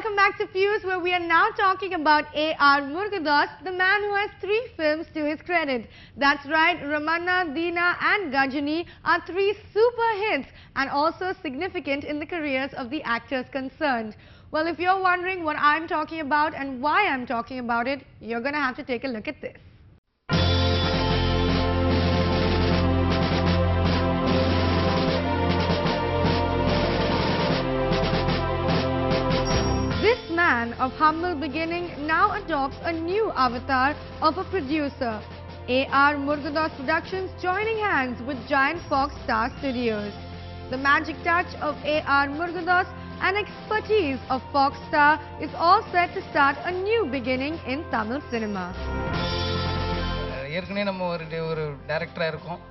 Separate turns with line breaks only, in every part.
welcome back to Fuse, where we are now talking about A.R. Murugadoss, the man who has 3 films to his credit. That's right, Ramanna, Deena and Gajini are 3 super hits and also significant in the careers of the actors concerned. Well, if you're wondering what I'm talking about and why I'm talking about it, you're gonna have to take a look at this. This man of humble beginning now adopts a new avatar of a producer. A.R. Murugadoss Productions joining hands with giant Fox Star Studios. The magic touch of A.R. Murugadoss and expertise of Fox Star is all set to start a new beginning in Tamil cinema.
ஏற்கனவே நம்ம ஒரு டைரக்டரா இருக்கோம்.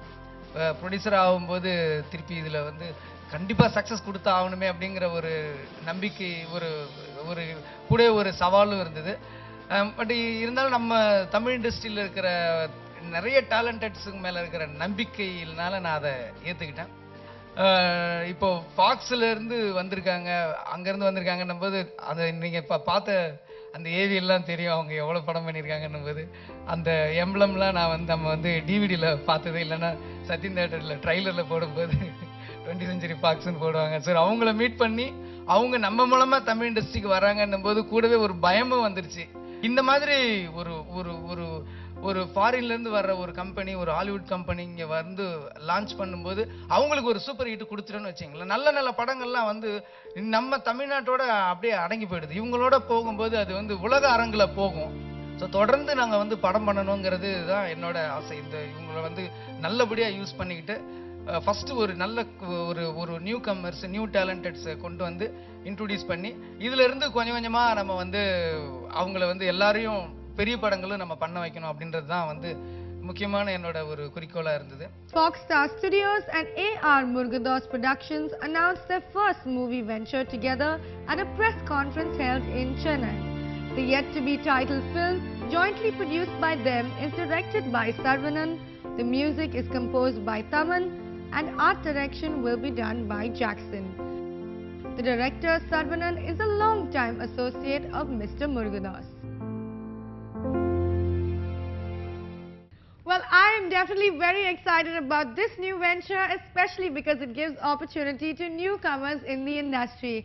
Producer ஆகும்போது திருப்பி இதுல வந்து கண்டிப்பா சக்சஸ் கொடுத்து ஆகணுமே அப்படிங்கிற ஒரு நம்பிக்கை ஒரு கூட ஒரு சவாலும் இருந்தது. பட் இருந்தாலும் நம்ம தமிழ் இண்டஸ்ட்ரியில இருக்கிற நிறைய டேலண்டட்ஸுக்கு மேல இருக்கிற நம்பிக்கையினால நான் அதை ஏத்துக்கிட்டேன். இப்போ ஃபாக்ஸ்ல இருந்து வந்திருக்காங்க, அங்கிருந்து வந்திருக்காங்கன்னும் போது அதை நீங்க பார்த்த அந்த ஏவி எல்லாம் தெரியும், அவங்க எவ்வளவு படம் பண்ணியிருக்காங்கன்னும் போது அந்த எம்ப்ளம்லாம் நான் வந்து நம்ம வந்து டிவிடியில் பார்த்தது இல்லைன்னா சத்யன் தியேட்டரில் ட்ரைலரில் போடும்போது 20th Century ஃபாக்ஸ்ன்னு போடுவாங்க. சரி, அவங்கள மீட் பண்ணி அவங்க நம்ம மூலமா தமிழ் இண்டஸ்ட்ரிக்கு வராங்கன்னும் போது கூடவே ஒரு பயமும் வந்துருச்சு. இந்த மாதிரி ஒரு ஒரு ஒரு ஒரு ஃபாரின்ல இருந்து வர்ற ஒரு கம்பெனி, ஒரு ஹாலிவுட் கம்பெனி இங்க வந்து லான்ச் பண்ணும்போது அவங்களுக்கு ஒரு சூப்பர் ஹிட் கொடுத்துட்டோன்னு வச்சுங்களேன், நல்ல நல்ல படங்கள்லாம் வந்து நம்ம தமிழ்நாட்டோட அப்படியே அடங்கி போயிடுது. இவங்களோட போகும்போது அது வந்து உலக அரங்குல போகும். ஸோ தொடர்ந்து நாங்கள் வந்து படம் பண்ணணுங்கிறது தான் என்னோட ஆசை. இந்த இவங்களை வந்து நல்லபடியாக யூஸ் பண்ணிக்கிட்டு ஃபஸ்ட்டு ஒரு நல்ல ஒரு நியூ கம்மர்ஸ், நியூ டேலண்டட்ஸை கொண்டு வந்து இன்ட்ரோடியூஸ் பண்ணி இதிலிருந்து கொஞ்சம் கொஞ்சமாக நம்ம வந்து அவங்கள வந்து எல்லாரையும் பெரிய படங்களும் நம்ம பண்ண வைக்கணும் அப்படின்றது தான் வந்து முக்கியமான என்னோட ஒரு குறிக்கோளா இருந்தது.
Fox Star Studios and A.R. Murugadoss Productions announced their first movie venture together at a press conference held in Chennai. The yet-to-be titled film, jointly produced by them, is directed by Sarvanan. The music is composed by Thaman, and art direction will be done by Jackson. The director Sarvanan is a long-time associate of Mr. Murugadoss. Well, I am definitely very excited about this new venture, especially because it gives opportunity to newcomers in the industry.